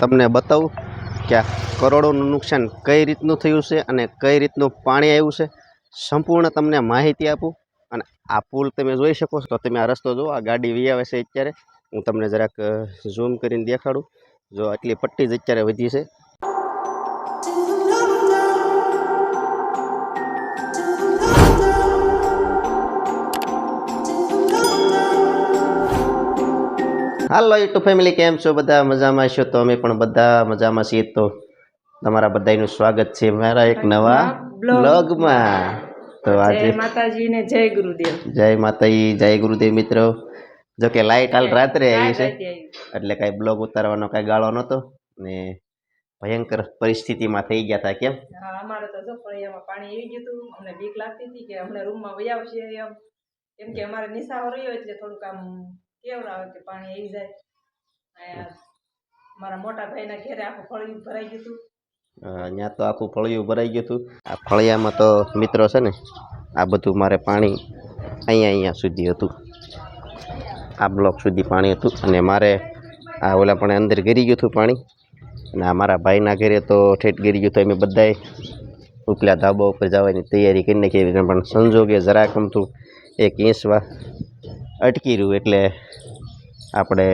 તમને બતાવું કે આ કરોડોનું નુકસાન કઈ રીતનું થયું છે અને કઈ રીતનું પાણી આવ્યું છે, સંપૂર્ણ તમને માહિતી આપું. અને આ પુલ તમે જોઈ શકો છો. તો તમે આ રસ્તો જુઓ, આ ગાડી વી આવે છે અત્યારે. હું તમને જરાક ઝૂમ કરીને દેખાડું. જો આટલી પટ્ટી જ અત્યારે વધી છે. હાલો યુટ્યુબ ફેમિલી, કેમ છો? બધા મજામાં છો? તો અમે પણ બધા મજામાં છીએ. તો તમારા બધાનું સ્વાગત છે મારા એક નવા બ્લોગમાં. તો આજે જય માતાજી ને જય ગુરુદેવ. જય માતાજી, જય ગુરુદેવ. મિત્રો જો કે લાઈટ હાલ રાત્રે આવી છે, એટલે કઈ બ્લોગ ઉતારવાનો કઈ ગાળો નતો ને ભયંકર પરિસ્થિતિમાં થઈ ગયા હતા. કેમ? અમારે તો જો ફળિયામાં પાણી આવી ગયું હતું. અમને બીક લાગતી હતી કે અમને રૂમમાં વહી આવશે એમ, કેમ કે અમારે નિશાળો રહ્યો એટલે થોડુંક આમ કેવું આવે કે પાણી આવી જાય. મારા મોટા ભાઈના ઘરે આખું ફળિયું ભરાઈ ગયું હતું. ત્યાં તો આખું ફળિયું ભરાઈ ગયું હતું. આ ફળિયામાં તો મિત્રો છે ને, આ બધું મારે પાણી અહીંયા સુધી હતું. આ બ્લોક સુધી પાણી હતું અને મારે આ ઓલા પણ અંદર ગરી ગયું હતું પાણી. અને આ મારા ભાઈના ઘરે તો ઠેઠ ગરી ગયું હતું. અમે બધાએ ઉપલા ધાબા ઉપર જવાની તૈયારી કરી નાખી, પણ સંજોગે જરાક અમથું 1 ઇંચ અટકી રહ્યું એટલે આપણે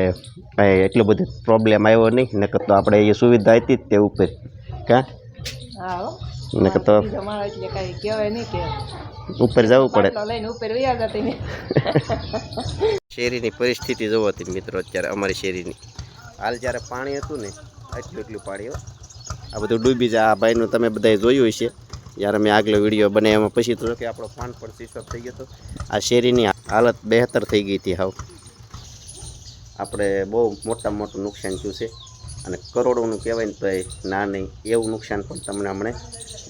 કાંઈ એટલો બધો પ્રોબ્લેમ આવ્યો નહીં. નકર તો આપણે એ સુવિધા હતી જ તે ઉપર. કાં નકર તો ઉપર જવું પડે. શેરીની પરિસ્થિતિ જોવો હતી મિત્રો અત્યારે અમારી શેરીની. હાલ જ્યારે પાણી હતું ને, એટલું પાણી હો, આ બધું ડૂબી જાય. આ ભાઈનું તમે બધાએ જોયું હશે જ્યારે મેં આગલો વિડીયો બનાવ્યા. પછી તો કે આપણો ફોન પણ સ્વિચ ઓફ થઈ ગયો હતો. આ શેરીની હાલત બહેતર થઈ ગઈ હતી. હાવ આપણે બહુ મોટું નુકસાન થયું છે. અને કરોડોનું કહેવાય ને તો ના નહીં એવું નુકસાન પણ તમને હમણે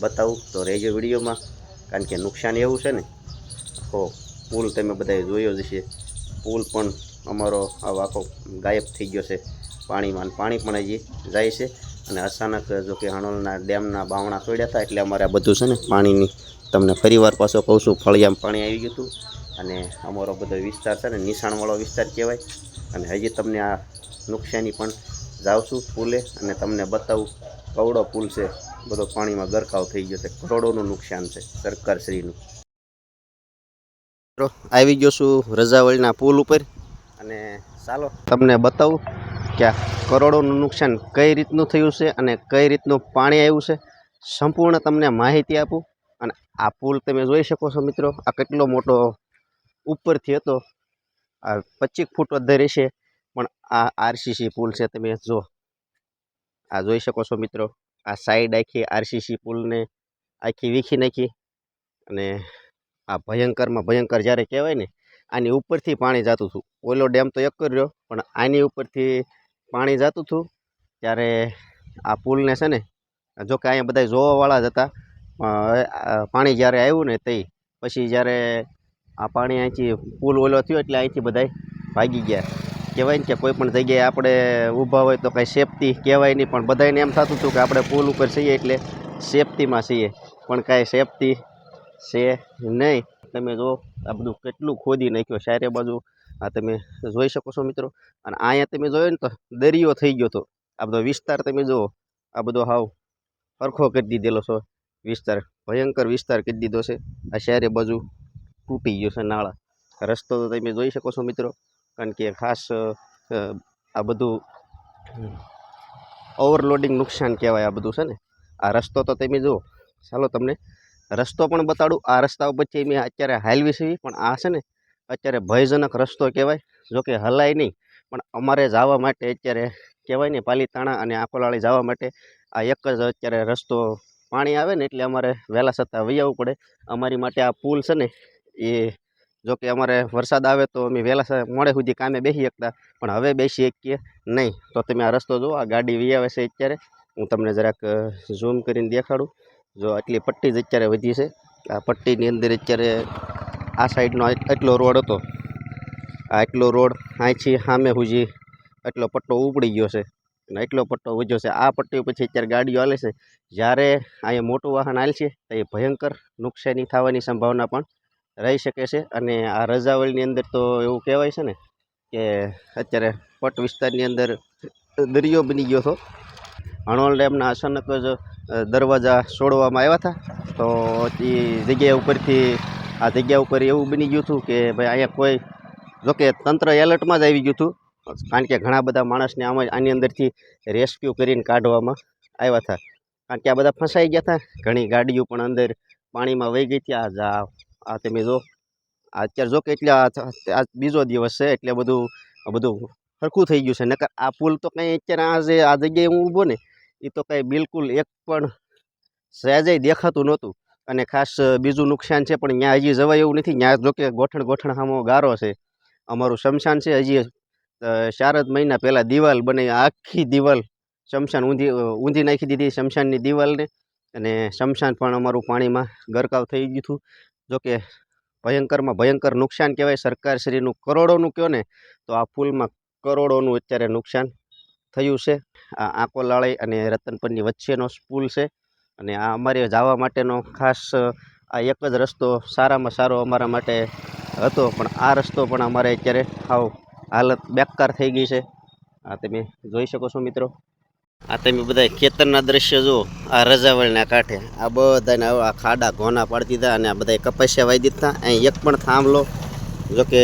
બતાવું. તો રહેજો વિડીયોમાં, કારણ કે નુકસાન એવું છે ને. હો, પુલ તમે બધાએ જોયો જ હશે. પુલ પણ અમારો આખો ગાયબ થઈ ગયો છે પાણીમાં. પાણી પણ હજી જાય છે. અને અચાનક જો કે હણોલના ડેમના બાવણા તોડ્યા હતા, એટલે અમારે આ બધું છે ને પાણીની, તમને ફરીવાર પાછો કહું છું, ફળિયામાં પાણી આવી ગયું હતું. અને અમારો બધો વિસ્તાર છે ને નિશાણવાળો વિસ્તાર કહેવાય. અને હજી તમને આ નુકસાની પણ જાઉં છું પુલે, અને તમને બતાવું. કવડો પુલ છે, બધો પાણીમાં ગરકાવ થઈ ગયો છે. કરોડોનું નુકસાન છે સરકારશ્રીનું. આવી ગયો છું રજાવળીના પુલ ઉપર, અને ચાલો તમને બતાવું કે આ કરોડોનું નુકસાન કઈ રીતનું થયું છે અને કઈ રીતનું પાણી આવ્યું છે, સંપૂર્ણ તમને માહિતી આપું. અને આ પુલ તમે જોઈ શકો છો મિત્રો. આ કેટલો મોટો ઉપરથી હતો. આ 25 ફૂટ વધારે છે. પણ આ આરસીસી પુલ છે. તમે જો આ જોઈ શકો છો મિત્રો. આ સાઈડ આખી આરસીસી પુલને આખી વીખી નાખી. અને આ ભયંકરમાં ભયંકર જ્યારે કહેવાય ને, આની ઉપરથી પાણી જતું હતું. ઓલો ડેમ તો એક જ રહ્યો, પણ આની ઉપરથી પાણી જતું હતું. ત્યારે આ પુલને છે ને, જો કે અહીંયા બધા જોવાવાળા જ હતા. પાણી જ્યારે આવ્યું ને તે પછી જ્યારે આ પાણી અહીંથી પુલ ઓલો થયો, એટલે અહીંથી બધા ભાગી ગયા. કહેવાય ને કે કોઈ પણ જગ્યાએ આપણે ઊભા હોય તો કાંઈ સેફટી કહેવાય નહીં, પણ બધાને એમ થતું હતું કે આપણે પુલ ઉપર છીએ એટલે સેફટીમાં છીએ. પણ કાંઈ સેફટી છે નહીં. તમે જો આ બધું કેટલું ખોદી નાખ્યો ચારે બાજુ. આ તમે જોઈ શકો છો મિત્રો. અને અહીંયા તમે જોયો ને તો દરિયો થઈ ગયો હતો. આ બધો વિસ્તાર તમે જુઓ, આ બધો હાવ સરખો કરી દીધેલો છો વિસ્તાર. ભયંકર વિસ્તાર કરી દીધો છે. આ ચારે બાજુ તૂટી ગયો છે નાળા. રસ્તો તો તમે જોઈ શકો છો મિત્રો, કારણ કે ખાસ આ બધું ઓવરલોડિંગ નુકસાન કહેવાય. આ બધું છે ને, આ રસ્તો તો તમે જુઓ. ચાલો તમને રસ્તો પણ બતાડું. આ રસ્તા ઉપરથી મેં અત્યારે હાલવી છે, પણ આ છે ને અત્યારે ભયજનક રસ્તો કહેવાય. જોકે હલાય નહીં, પણ અમારે જવા માટે અત્યારે કહેવાય ને પાલીતાણા અને આકોલાળી જવા માટે આ એક જ અત્યારે રસ્તો. પાણી આવે ને એટલે અમારે વહેલા છતાં વહી આવવું પડે. અમારી માટે આ પુલ છે ને એ, જોકે અમારે વરસાદ આવે તો અમે વહેલા મોડે સુધી કામે બેસી શકતા, પણ હવે બેસી શકીએ નહીં. તો તમે આ રસ્તો જુઓ. આ ગાડી વી આવે છે અત્યારે. હું તમને જરાક ઝૂમ કરીને દેખાડું. જો આટલી પટ્ટી જ અત્યારે વધી છે. આ પટ્ટીની અંદર અત્યારે આ સાઈડનો એટલો રોડ હતો. આ એટલો રોડ અહીંથી સામે સુધી એટલો પટ્ટો ઉપડી ગયો છે, અને એટલો પટ્ટો વધ્યો છે. આ પટ્ટી પછી અત્યારે ગાડીઓ હાલે છે. જ્યારે અહીંયા મોટું વાહન હાલશે તો એ ભયંકર નુકસાની થવાની સંભાવના પણ રહી શકે છે. અને આ રજાવળીની અંદર તો એવું કહેવાય છે ને કે અત્યારે પટ વિસ્તારની અંદર દરિયો બની ગયો હતો. હણોલ ડેમના અચાનક જ દરવાજા છોડવામાં આવ્યા હતા, તો એ જગ્યા ઉપરથી આ જગ્યા ઉપર એવું બની ગયું હતું કે ભાઈ અહીંયા કોઈ, જોકે તંત્ર એલર્ટમાં જ આવી ગયું હતું, કારણ કે ઘણા બધા માણસને આની અંદરથી રેસ્ક્યુ કરીને કાઢવામાં આવ્યા હતા, કારણ કે આ બધા ફસાઈ ગયા હતા. ઘણી ગાડીઓ પણ અંદર પાણીમાં વહી ગઈ હતી. આ તમે જો, અત્યારે જો કે એટલે આ બીજો દિવસ છે એટલે બધું સરખું થઈ ગયું છે. નકર આ પુલ તો કંઈ અત્યારે આ જગ્યાએ હું ઊભો ને, એ તો કંઈ બિલકુલ એક પણ સહેજે દેખાતું નહોતું. અને ખાસ બીજું નુકસાન છે, પણ ત્યાં હજી જવાય એવું નથી. ત્યાં જો કે ગોઠણ સામો ગારો છે, અમારું શમશાન છે. હજી 4 જ મહિના પહેલાં દિવાલ બની, આખી દિવાલ શમશાન ઊંધી નાખી દીધી શમશાનની દિવાલને, અને શમશાન પણ અમારું પાણીમાં ગરકાવ થઈ ગયું હતું. જોકે ભયંકરમાં ભયંકર નુકસાન કહેવાય. સરકારશ્રીનું કરોડોનું કહો ને તો આ પુલમાં કરોડોનું અત્યારે નુકસાન થયું છે. આ આંકોલાળી અને રતનપરની વચ્ચેનો પુલ છે, અને આ અમારે જવા માટેનો ખાસ આ એક જ રસ્તો સારામાં સારો અમારા માટે હતો, પણ આ રસ્તો પણ અમારે અત્યારે હાવ હાલત બેકાર થઈ ગઈ છે. આ તમે જોઈ શકો છો મિત્રો. આ તમે બધા ખેતરના દ્રશ્ય જુઓ. આ રજાવળના કાંઠે આ બધાને આ ખાડા ઘોના પાડી દીધા, અને આ બધા કપાસિયા વાવી દીધા. અહીં એક પણ થાંભલો જોકે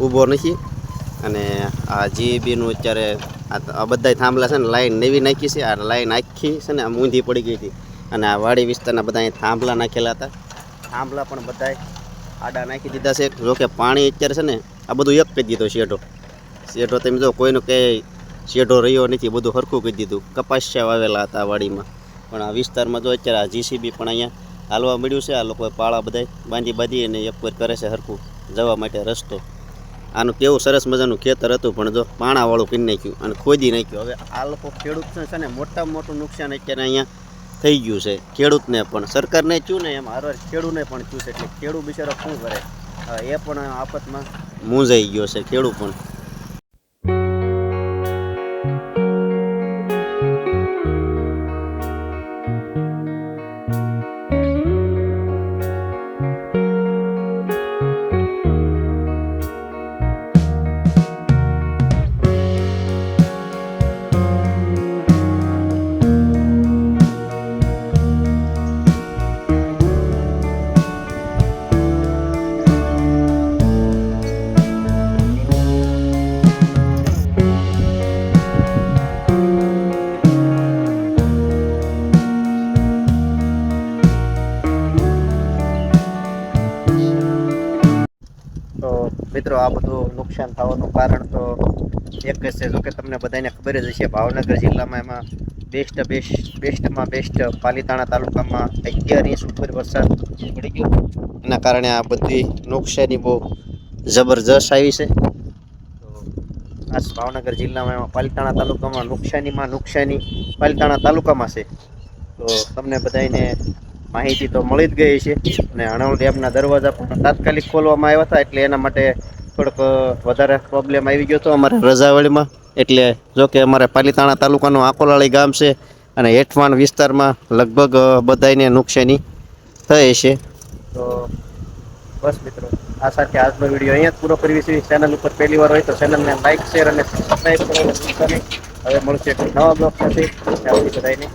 ઊભો નથી. અને આ જીબીનું અત્યારે આ બધા થાંભલા છે ને લાઈન નવી નાખી છે. આ લાઈન આખી છે ને આમ ઊંધી પડી ગઈ હતી, અને આ વાડી વિસ્તારના બધા અહીં થાંભલા નાખેલા હતા. થાંભલા પણ બધા આડા નાખી દીધા છે. જોકે પાણી અત્યારે છે ને આ બધું એક કરી દીધો શેઢો તમે જો, કોઈનો કંઈ શેઢો રહ્યો નથી, બધું સરખું કરી દીધું. કપાસિયા વાવેલા હતા આ વાડીમાં, પણ આ વિસ્તારમાં જો અત્યારે આ જીસીબી પણ અહીંયા હાલવા મળ્યું છે. આ લોકોએ પાળા બધા બાંધી અને એક વાર કરે છે સરખું જવા માટે રસ્તો. આનું કેવું સરસ મજાનું ખેતર હતું, પણ જો પાણાવાળું કરી નાખ્યું અને ખોદી નાખ્યું. હવે આ લોકો ખેડૂત છે ને મોટામાં મોટું નુકસાન અત્યારે અહીંયા થઈ ગયું છે. ખેડૂતને પણ સરકારને થયું ને એમ હારવાર ખેડૂતને પણ થયું છે. એટલે ખેડૂત બિચારો શું કરે, એ પણ આફતમાં મૂંઝાઈ ગયો છે ખેડૂત પણ. મિત્રો આ બધું નુકસાન થવાનું કારણ તો એક જ છે. જોકે તમને બધાને ખબર જ હશે, ભાવનગર જિલ્લામાં એમાં બેસ્ટમાં બેસ્ટ પાલીતાણા તાલુકામાં 11 ઇંચ ઉપર વરસાદ પડી ગયો. એના કારણે આ બધી નુકસાની બહુ જબરજસ્ત આવી છે. તો આ ભાવનગર જિલ્લામાં એમાં પાલીતાણા તાલુકામાં નુકસાની પાલીતાણા તાલુકામાં છે. તો તમને બધાને માહિતી તો મળી જ ગઈ છે. અને હણોલ ડેમના દરવાજા પણ તાત્કાલિક ખોલવામાં આવ્યા હતા, એટલે એના માટે થોડોક વધારે પ્રોબ્લેમ આવી ગયો હતો અમારે રજાવળીમાં. એટલે જો કે અમારે પાલીતાણા તાલુકાનું આંકોલાળી ગામ છે, અને હેઠવાણ વિસ્તારમાં લગભગ બધાને નુકસાની થઈ છે. તો બસ મિત્રો, આ સાથે આજનો વિડીયો અહીંયા જ પૂરો કરવી છે. ચેનલ ઉપર પહેલી વાર હોય તો ચેનલને લાઈક, શેર અને સબસ્ક્રાઈબ કરવાનું ભૂલતા નહીં. હવે મળશે નવા બ્લોગ સાથે. બધાને